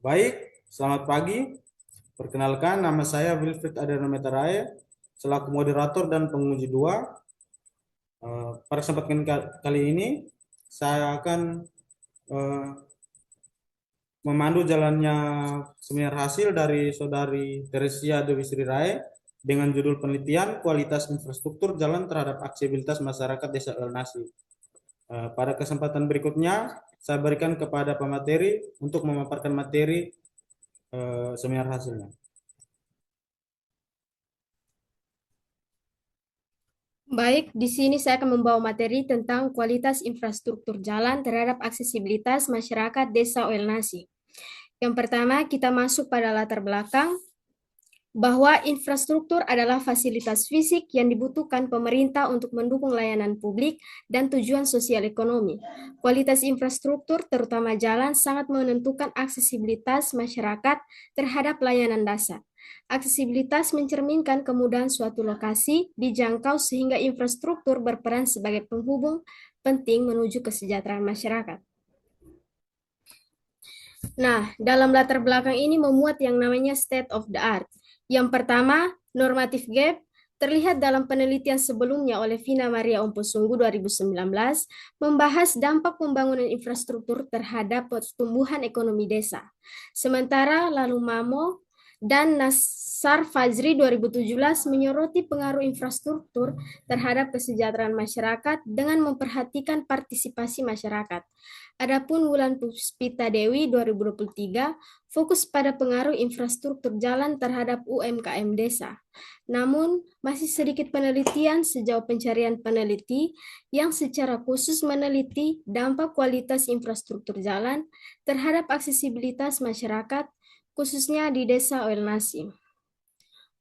Baik, selamat pagi. Perkenalkan, nama saya Wilfried Adenometarae, selaku moderator dan penguji dua. Pada kesempatan kali ini, saya akan eh, memandu jalannya seminar hasil dari Saudari Teresia Dewi Sri Rae dengan judul penelitian kualitas infrastruktur jalan terhadap aksesibilitas masyarakat Desa Elnasi. Pada kesempatan berikutnya, saya berikan kepada pemateri untuk memaparkan materi seminar hasilnya. Baik, di sini saya akan membawa materi tentang kualitas infrastruktur jalan terhadap aksesibilitas masyarakat Desa Oelnasi. Yang pertama, kita masuk pada latar belakang bahwa infrastruktur adalah fasilitas fisik yang dibutuhkan pemerintah untuk mendukung layanan publik dan tujuan sosial ekonomi. Kualitas infrastruktur, terutama jalan, sangat menentukan aksesibilitas masyarakat terhadap layanan dasar. Aksesibilitas mencerminkan kemudahan suatu lokasi dijangkau sehingga infrastruktur berperan sebagai penghubung penting menuju kesejahteraan masyarakat. Nah, dalam latar belakang ini memuat yang namanya state of the art. Yang pertama, normative gap terlihat dalam penelitian sebelumnya oleh Vina Maria Omposunggu 2019 membahas dampak pembangunan infrastruktur terhadap pertumbuhan ekonomi desa. Sementara lalu Mamo dan Nassar Fajri 2017 menyoroti pengaruh infrastruktur terhadap kesejahteraan masyarakat dengan memperhatikan partisipasi masyarakat. Adapun Wulan Puspita Dewi 2023 fokus pada pengaruh infrastruktur jalan terhadap UMKM desa. Namun, masih sedikit penelitian sejauh pencarian peneliti yang secara khusus meneliti dampak kualitas infrastruktur jalan terhadap aksesibilitas masyarakat, khususnya di Desa Oelnasi.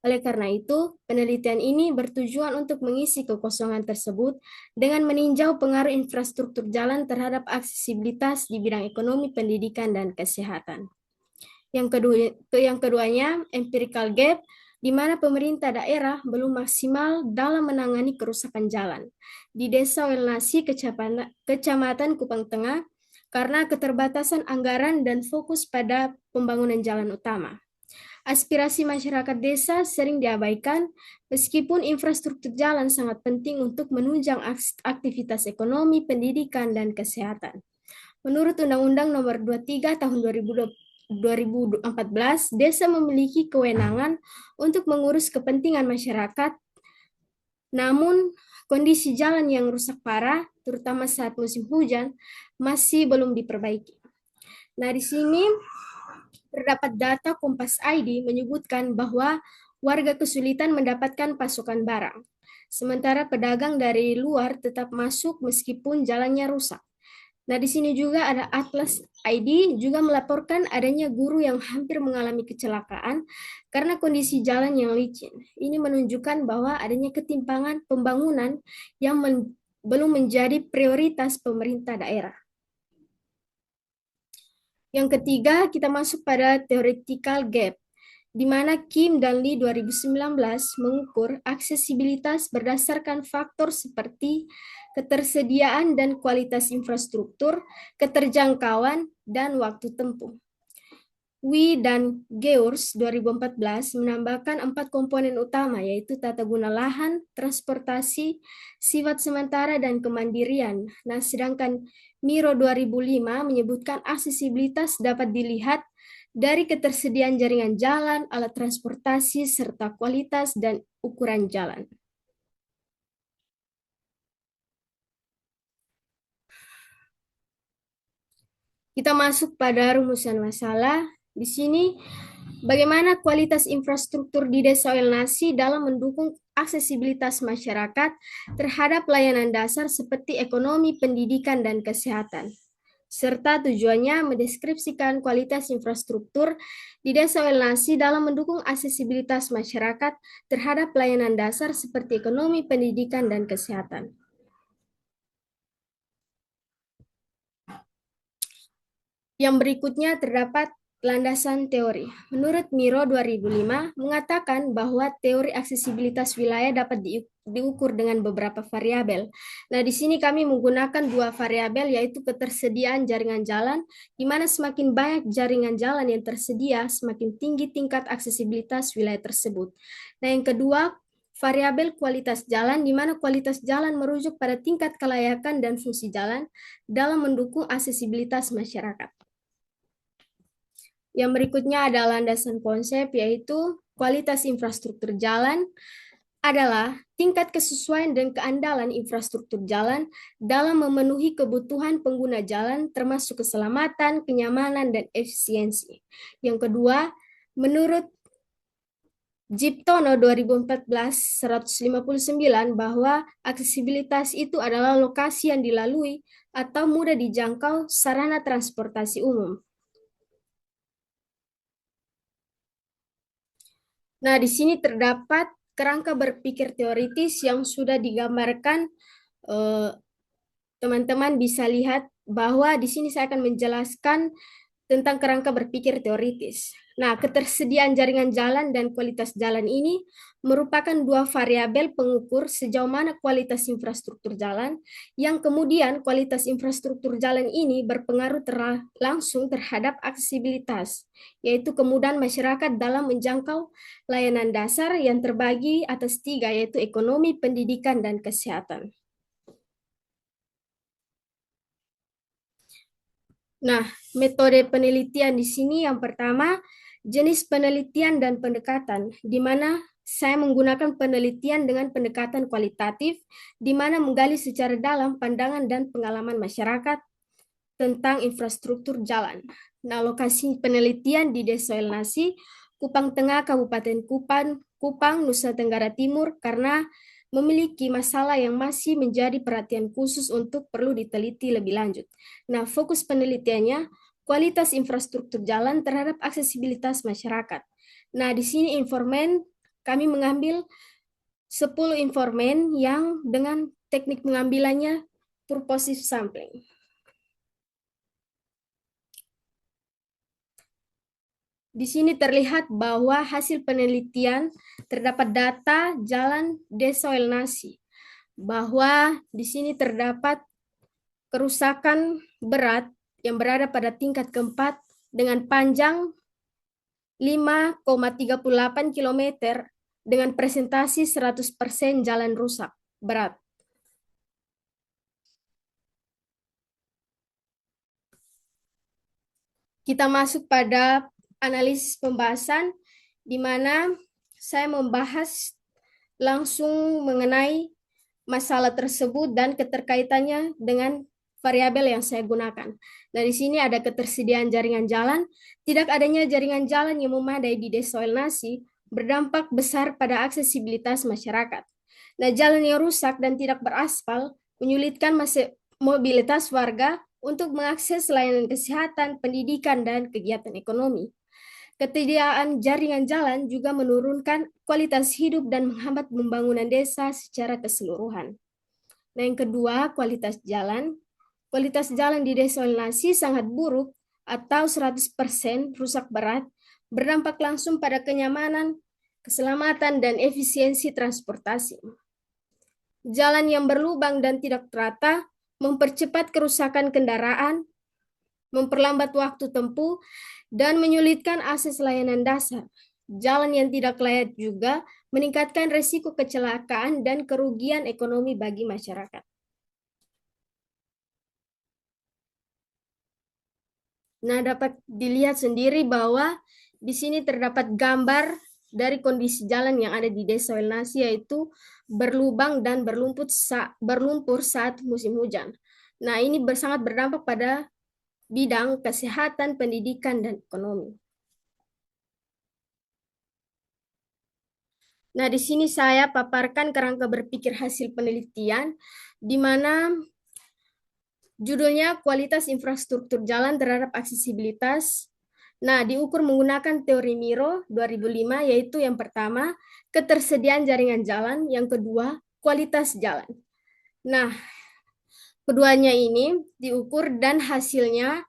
Oleh karena itu, penelitian ini bertujuan untuk mengisi kekosongan tersebut dengan meninjau pengaruh infrastruktur jalan terhadap aksesibilitas di bidang ekonomi, pendidikan, dan kesehatan. Yang keduanya, empirical gap, di mana pemerintah daerah belum maksimal dalam menangani kerusakan jalan. Di Desa Welnasi, Kecamatan Kupang Tengah, karena keterbatasan anggaran dan fokus pada pembangunan jalan utama. Aspirasi masyarakat desa sering diabaikan, meskipun infrastruktur jalan sangat penting untuk menunjang aktivitas ekonomi, pendidikan, dan kesehatan. Menurut Undang-Undang Nomor 23 Tahun 2014, desa memiliki kewenangan untuk mengurus kepentingan masyarakat, namun kondisi jalan yang rusak parah, terutama saat musim hujan, masih belum diperbaiki. Nah, di sini terdapat data Kompas ID menyebutkan bahwa warga kesulitan mendapatkan pasokan barang, sementara pedagang dari luar tetap masuk meskipun jalannya rusak. Nah, di sini juga ada Atlas ID juga melaporkan adanya guru yang hampir mengalami kecelakaan karena kondisi jalan yang licin. Ini menunjukkan bahwa adanya ketimpangan pembangunan yang belum menjadi prioritas pemerintah daerah. Yang ketiga, kita masuk pada theoretical gap, di mana Kim dan Lee 2019 mengukur aksesibilitas berdasarkan faktor seperti ketersediaan dan kualitas infrastruktur, keterjangkauan, dan waktu tempuh. Wi dan Geurs 2014 menambahkan 4 komponen utama, yaitu tata guna lahan, transportasi, sifat sementara, dan kemandirian. Nah, sedangkan Miro 2005 menyebutkan aksesibilitas dapat dilihat dari ketersediaan jaringan jalan, alat transportasi, serta kualitas dan ukuran jalan. Kita masuk pada rumusan masalah. Di sini, bagaimana kualitas infrastruktur di Desa Oelnasi dalam mendukung aksesibilitas masyarakat terhadap layanan dasar seperti ekonomi, pendidikan, dan kesehatan. Serta tujuannya mendeskripsikan kualitas infrastruktur di Desa Oelnasi dalam mendukung aksesibilitas masyarakat terhadap layanan dasar seperti ekonomi, pendidikan, dan kesehatan. Yang berikutnya terdapat Landasan teori. Menurut Miro 2005 mengatakan bahwa teori aksesibilitas wilayah dapat diukur dengan beberapa variabel. Nah, di sini kami menggunakan dua variabel yaitu ketersediaan jaringan jalan, di mana semakin banyak jaringan jalan yang tersedia, semakin tinggi tingkat aksesibilitas wilayah tersebut. Nah, yang kedua, variabel kualitas jalan, di mana kualitas jalan merujuk pada tingkat kelayakan dan fungsi jalan dalam mendukung aksesibilitas masyarakat. Yang berikutnya adalah landasan konsep, yaitu kualitas infrastruktur jalan adalah tingkat kesesuaian dan keandalan infrastruktur jalan dalam memenuhi kebutuhan pengguna jalan termasuk keselamatan, kenyamanan, dan efisiensi. Yang kedua, menurut Jiptono 2014-159 bahwa aksesibilitas itu adalah lokasi yang dilalui atau mudah dijangkau sarana transportasi umum. Nah, di sini terdapat kerangka berpikir teoritis yang sudah digambarkan. Teman-teman bisa lihat bahwa di sini saya akan menjelaskan tentang kerangka berpikir teoritis. Nah, ketersediaan jaringan jalan dan kualitas jalan ini merupakan dua variabel pengukur sejauh mana kualitas infrastruktur jalan, yang kemudian kualitas infrastruktur jalan ini berpengaruh langsung terhadap aksesibilitas, yaitu kemudahan masyarakat dalam menjangkau layanan dasar yang terbagi atas tiga, yaitu ekonomi, pendidikan, dan kesehatan. Nah, metode penelitian di sini yang pertama, jenis penelitian dan pendekatan, di mana saya menggunakan penelitian dengan pendekatan kualitatif, di mana menggali secara dalam pandangan dan pengalaman masyarakat tentang infrastruktur jalan. Nah, lokasi penelitian di Desa Elnasi, Kupang Tengah, Kabupaten Kupang, Nusa Tenggara Timur, karena memiliki masalah yang masih menjadi perhatian khusus untuk perlu diteliti lebih lanjut. Nah, fokus penelitiannya kualitas infrastruktur jalan terhadap aksesibilitas masyarakat. Nah, di sini informan kami mengambil 10 informan yang dengan teknik pengambilannya purposive sampling. Di sini terlihat bahwa hasil penelitian terdapat data jalan Desa Elnasi, bahwa di sini terdapat kerusakan berat yang berada pada tingkat keempat dengan panjang 5,38 km dengan presentasi 100% jalan rusak berat. Kita masuk pada analisis pembahasan, di mana saya membahas langsung mengenai masalah tersebut dan keterkaitannya dengan variabel yang saya gunakan. Nah, di sini ada ketersediaan jaringan jalan. Tidak adanya jaringan jalan yang memadai di Desa Elnasi berdampak besar pada aksesibilitas masyarakat. Nah, jalan yang rusak dan tidak beraspal menyulitkan mobilitas warga untuk mengakses layanan kesehatan, pendidikan, dan kegiatan ekonomi. Ketersediaan jaringan jalan juga menurunkan kualitas hidup dan menghambat pembangunan desa secara keseluruhan. Nah, yang kedua, kualitas jalan. Kualitas jalan di Desa Elnasi sangat buruk atau 100% rusak berat, berdampak langsung pada kenyamanan, keselamatan, dan efisiensi transportasi. Jalan yang berlubang dan tidak terata mempercepat kerusakan kendaraan, memperlambat waktu tempuh, dan menyulitkan akses layanan dasar. Jalan yang tidak layak juga meningkatkan risiko kecelakaan dan kerugian ekonomi bagi masyarakat. Nah, dapat dilihat sendiri bahwa di sini terdapat gambar dari kondisi jalan yang ada di Desa Elnasi, yaitu berlubang dan berlumpur saat musim hujan. Nah, ini sangat berdampak pada bidang kesehatan, pendidikan, dan ekonomi. Nah, di sini saya paparkan kerangka berpikir hasil penelitian, di mana judulnya kualitas infrastruktur jalan terhadap aksesibilitas. Nah, diukur menggunakan teori Miro 2005, yaitu yang pertama, ketersediaan jaringan jalan, yang kedua, kualitas jalan. Nah, keduanya ini diukur dan hasilnya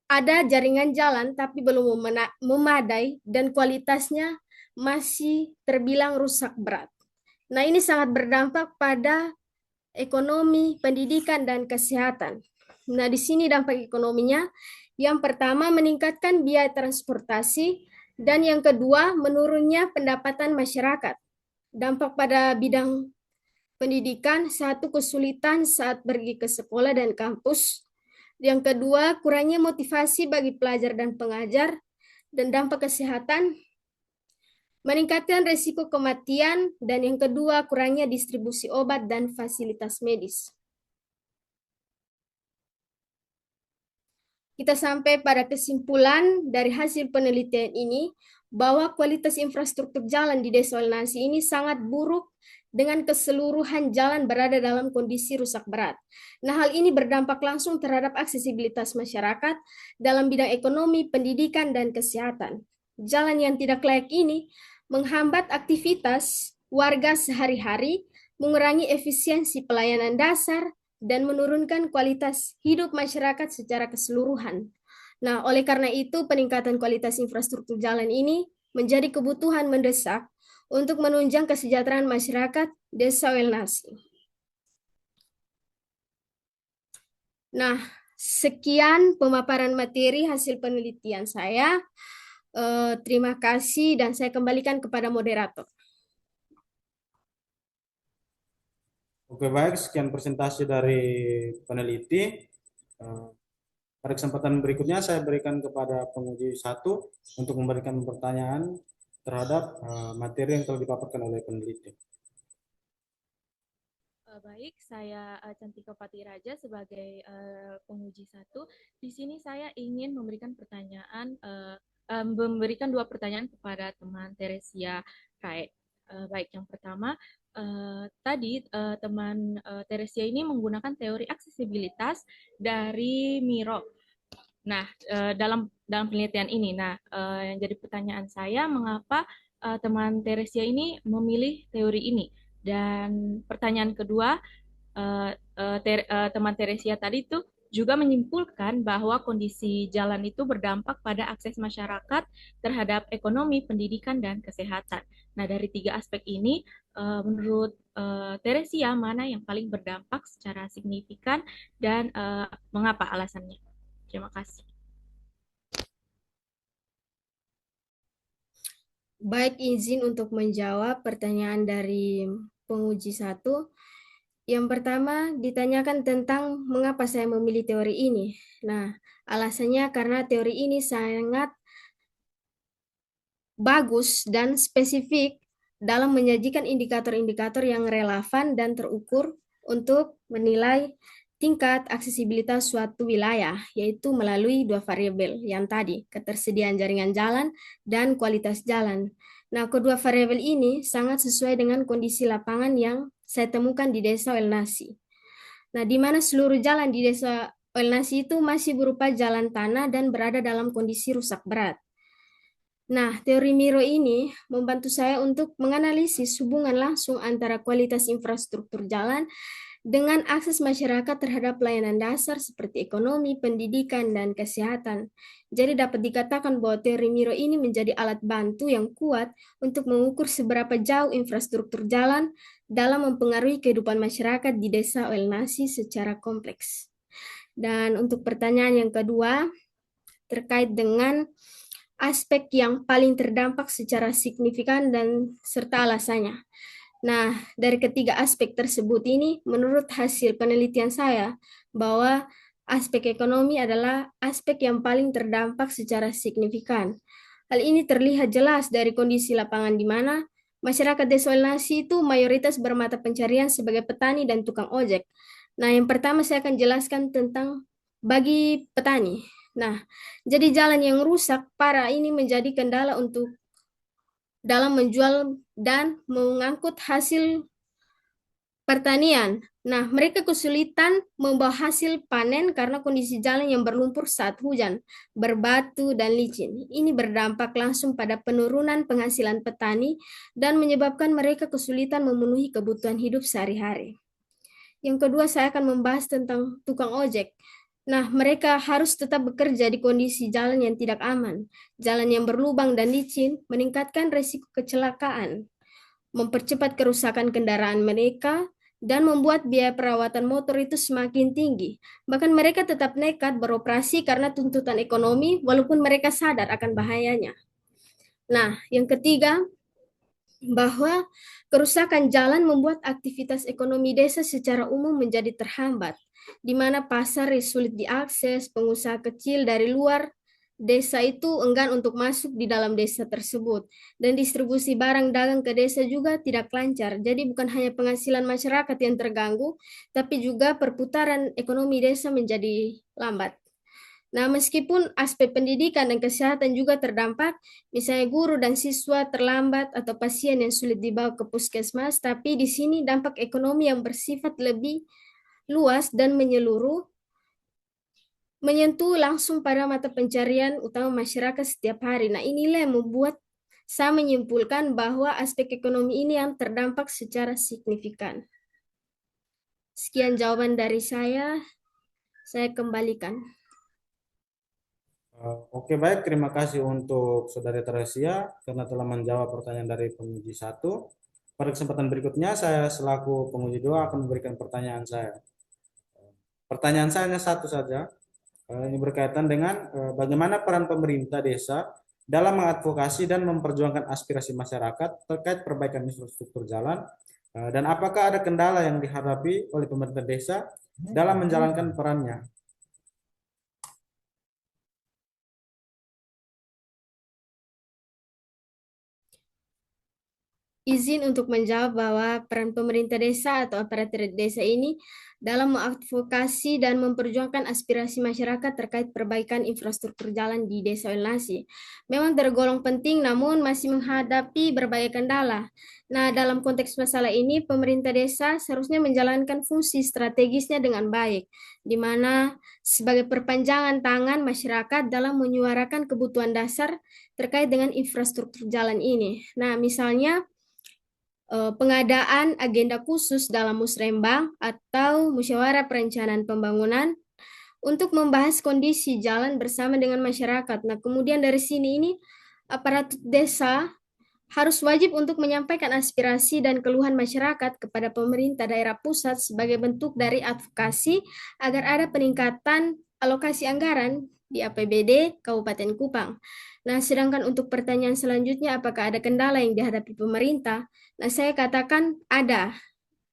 ada jaringan jalan tapi belum memadai dan kualitasnya masih terbilang rusak berat. Nah, ini sangat berdampak pada ekonomi, pendidikan, dan kesehatan. Nah, di sini dampak ekonominya, yang pertama meningkatkan biaya transportasi, dan yang kedua menurunnya pendapatan masyarakat. Dampak pada bidang pendidikan, satu kesulitan saat pergi ke sekolah dan kampus. Yang kedua, kurangnya motivasi bagi pelajar dan pengajar. Dan dampak kesehatan, meningkatkan risiko kematian. Dan yang kedua, kurangnya distribusi obat dan fasilitas medis. Kita sampai pada kesimpulan dari hasil penelitian ini bahwa kualitas infrastruktur jalan di Desa Welnasi ini sangat buruk dengan keseluruhan jalan berada dalam kondisi rusak berat. Nah, hal ini berdampak langsung terhadap aksesibilitas masyarakat dalam bidang ekonomi, pendidikan, dan kesehatan. Jalan yang tidak layak ini menghambat aktivitas warga sehari-hari, mengurangi efisiensi pelayanan dasar, dan menurunkan kualitas hidup masyarakat secara keseluruhan. Nah, oleh karena itu, peningkatan kualitas infrastruktur jalan ini menjadi kebutuhan mendesak untuk menunjang kesejahteraan masyarakat Desa Welnasi. Nah, sekian pemaparan materi hasil penelitian saya. Terima kasih dan saya kembalikan kepada moderator. Oke, baik. Sekian presentasi dari peneliti. Eh, Pada kesempatan berikutnya saya berikan kepada penguji satu untuk memberikan pertanyaan terhadap materi yang telah dipaparkan oleh peneliti. Baik, saya Cantika Patiraja sebagai penguji satu. Di sini saya ingin memberikan memberikan dua pertanyaan kepada teman Teresia Kae. Baik, yang pertama, tadi teman Teresia ini menggunakan teori aksesibilitas dari Miro. Nah, dalam penelitian ini, yang jadi pertanyaan saya, mengapa teman Teresia ini memilih teori ini? Dan pertanyaan kedua, teman Teresia tadi itu juga menyimpulkan bahwa kondisi jalan itu berdampak pada akses masyarakat terhadap ekonomi, pendidikan, dan kesehatan. Nah, dari tiga aspek ini, menurut Teresia, mana yang paling berdampak secara signifikan dan mengapa alasannya? Terima kasih. Baik, izin untuk menjawab pertanyaan dari penguji satu. Yang pertama ditanyakan tentang mengapa saya memilih teori ini. Nah, alasannya karena teori ini sangat bagus dan spesifik dalam menyajikan indikator-indikator yang relevan dan terukur untuk menilai tingkat aksesibilitas suatu wilayah, yaitu melalui dua variabel yang tadi, ketersediaan jaringan jalan dan kualitas jalan. Nah, kedua variabel ini sangat sesuai dengan kondisi lapangan yang saya temukan di Desa Welnasi. Nah, di mana seluruh jalan di Desa Welnasi itu masih berupa jalan tanah dan berada dalam kondisi rusak berat. Nah, teori Miro ini membantu saya untuk menganalisis hubungan langsung antara kualitas infrastruktur jalan dengan akses masyarakat terhadap pelayanan dasar seperti ekonomi, pendidikan, dan kesehatan. Jadi dapat dikatakan bahwa teori Miro ini menjadi alat bantu yang kuat untuk mengukur seberapa jauh infrastruktur jalan dalam mempengaruhi kehidupan masyarakat di Desa Welnasi secara kompleks. Dan untuk pertanyaan yang kedua, terkait dengan aspek yang paling terdampak secara signifikan dan serta alasannya. Nah, dari ketiga aspek tersebut ini, menurut hasil penelitian saya, bahwa aspek ekonomi adalah aspek yang paling terdampak secara signifikan. Hal ini terlihat jelas dari kondisi lapangan di mana masyarakat Desa Welnasi itu mayoritas bermata pencarian sebagai petani dan tukang ojek. Nah, yang pertama saya akan jelaskan tentang bagi petani. Nah, jadi jalan yang rusak parah ini menjadi kendala untuk dalam menjual dan mengangkut hasil pertanian. Nah, mereka kesulitan membawa hasil panen karena kondisi jalan yang berlumpur saat hujan, berbatu, dan licin. Ini berdampak langsung pada penurunan penghasilan petani dan menyebabkan mereka kesulitan memenuhi kebutuhan hidup sehari-hari. Yang kedua, saya akan membahas tentang tukang ojek. Nah, mereka harus tetap bekerja di kondisi jalan yang tidak aman, jalan yang berlubang dan licin, meningkatkan risiko kecelakaan, mempercepat kerusakan kendaraan mereka, dan membuat biaya perawatan motor itu semakin tinggi. Bahkan mereka tetap nekat beroperasi karena tuntutan ekonomi, walaupun mereka sadar akan bahayanya. Nah, yang ketiga, bahwa kerusakan jalan membuat aktivitas ekonomi desa secara umum menjadi terhambat, di mana pasar sulit diakses, pengusaha kecil dari luar desa itu enggan untuk masuk di dalam desa tersebut, dan distribusi barang dagang ke desa juga tidak lancar. Jadi bukan hanya penghasilan masyarakat yang terganggu, tapi juga perputaran ekonomi desa menjadi lambat. Nah, meskipun aspek pendidikan dan kesehatan juga terdampak, misalnya guru dan siswa terlambat atau pasien yang sulit dibawa ke puskesmas, tapi di sini dampak ekonomi yang bersifat lebih luas dan menyeluruh, menyentuh langsung pada mata pencarian utama masyarakat setiap hari. Nah, inilah yang membuat saya menyimpulkan bahwa aspek ekonomi ini yang terdampak secara signifikan. Sekian jawaban dari saya kembalikan. Oke, baik. Terima kasih untuk Saudari Teresia karena telah menjawab pertanyaan dari penguji 1. Pada kesempatan berikutnya, saya selaku penguji 2 akan memberikan pertanyaan saya. Pertanyaan saya hanya satu saja. Ini berkaitan dengan bagaimana peran pemerintah desa dalam mengadvokasi dan memperjuangkan aspirasi masyarakat terkait perbaikan infrastruktur jalan, dan apakah ada kendala yang dihadapi oleh pemerintah desa dalam menjalankan perannya. Izin untuk menjawab bahwa peran pemerintah desa atau aparatur desa ini dalam mengadvokasi dan memperjuangkan aspirasi masyarakat terkait perbaikan infrastruktur jalan di Desa Welnasi memang tergolong penting, namun masih menghadapi berbagai kendala. Nah, dalam konteks masalah ini, pemerintah desa seharusnya menjalankan fungsi strategisnya dengan baik, di mana sebagai perpanjangan tangan masyarakat dalam menyuarakan kebutuhan dasar terkait dengan infrastruktur jalan ini. Nah, misalnya pengadaan agenda khusus dalam musrembang atau musyawarah perencanaan pembangunan untuk membahas kondisi jalan bersama dengan masyarakat. Nah, kemudian dari sini ini aparatur desa harus wajib untuk menyampaikan aspirasi dan keluhan masyarakat kepada pemerintah daerah pusat sebagai bentuk dari advokasi agar ada peningkatan alokasi anggaran di APBD Kabupaten Kupang. Nah, sedangkan untuk pertanyaan selanjutnya, apakah ada kendala yang dihadapi pemerintah? Nah, saya katakan ada,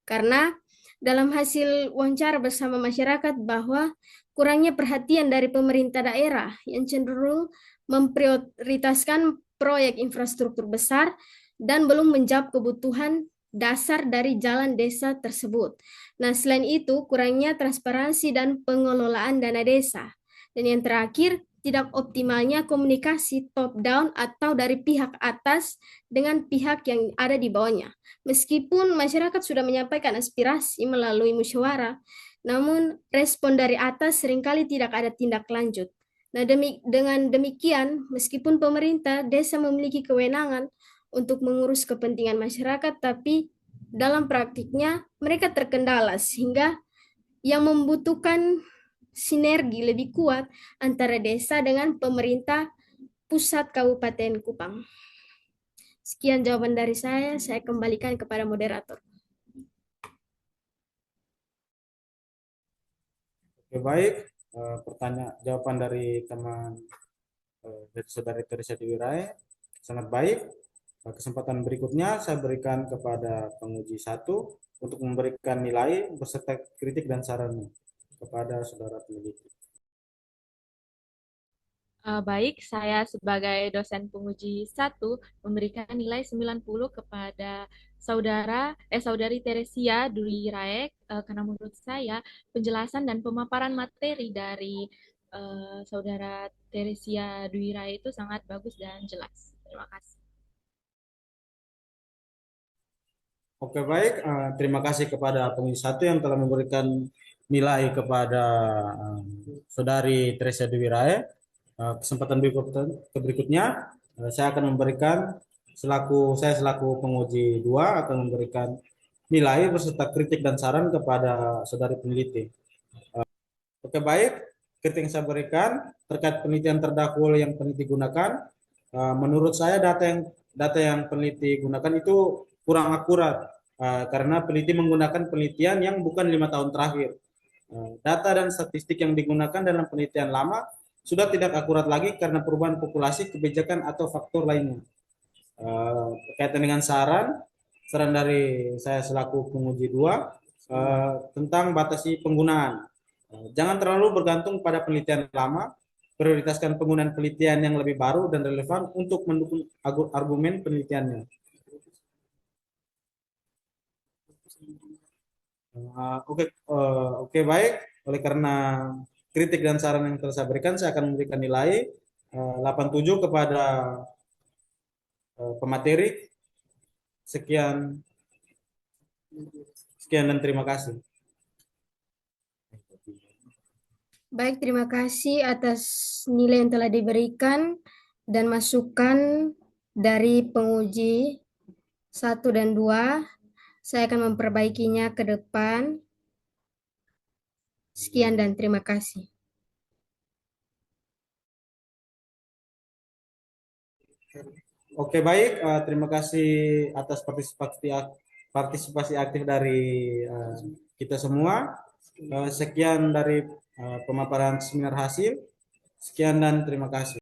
karena dalam hasil wawancara bersama masyarakat bahwa kurangnya perhatian dari pemerintah daerah yang cenderung memprioritaskan proyek infrastruktur besar dan belum menjawab kebutuhan dasar dari jalan desa tersebut. Nah, selain itu, kurangnya transparansi dan pengelolaan dana desa. Dan yang terakhir, tidak optimalnya komunikasi top-down atau dari pihak atas dengan pihak yang ada di bawahnya. Meskipun masyarakat sudah menyampaikan aspirasi melalui musyawarah, namun respon dari atas seringkali tidak ada tindak lanjut. Nah, dengan demikian, meskipun pemerintah desa memiliki kewenangan untuk mengurus kepentingan masyarakat, tapi dalam praktiknya mereka terkendala sehingga yang membutuhkan sinergi lebih kuat antara desa dengan pemerintah pusat Kabupaten Kupang. Sekian jawaban dari saya kembalikan kepada moderator. Oke, baik. Jawaban dari teman dari Saudari Teresia Diwirai sangat baik. Kesempatan berikutnya saya berikan kepada penguji 1 untuk memberikan nilai beserta kritik dan sarannya kepada saudara peneliti. Baik, saya sebagai dosen penguji 1 memberikan nilai 90 kepada saudari Teresia Dwi Raek, karena menurut saya penjelasan dan pemaparan materi dari saudara Teresia Dwi Raek itu sangat bagus dan jelas. Terima kasih. Oke, baik. Terima kasih kepada penguji 1 yang telah memberikan nilai kepada saudari Teresia Dwi Raek. Kesempatan berikutnya saya akan memberikan saya selaku penguji 2 akan memberikan nilai beserta kritik dan saran kepada saudari peneliti. Oke, baik. kritik yang saya berikan terkait penelitian terdahulu yang peneliti gunakan, menurut saya data yang peneliti gunakan itu kurang akurat, karena peneliti menggunakan penelitian yang bukan 5 tahun terakhir. Data dan statistik yang digunakan dalam penelitian lama sudah tidak akurat lagi karena perubahan populasi, kebijakan atau faktor lainnya. Berkaitan dengan saran dari saya selaku penguji 2 tentang batasi penggunaan. Jangan terlalu bergantung pada penelitian lama, prioritaskan penggunaan penelitian yang lebih baru dan relevan untuk mendukung argumen penelitiannya. Oke, baik. Oleh karena kritik dan saran yang telah saya berikan, saya akan memberikan nilai 87 kepada pemateri. Sekian dan terima kasih. Baik, terima kasih atas nilai yang telah diberikan dan masukan dari penguji 1 dan 2. Saya akan memperbaikinya ke depan. Sekian dan terima kasih. Oke, baik. Terima kasih atas partisipasi aktif dari kita semua. Sekian dari pemaparan seminar hasil. Sekian dan terima kasih.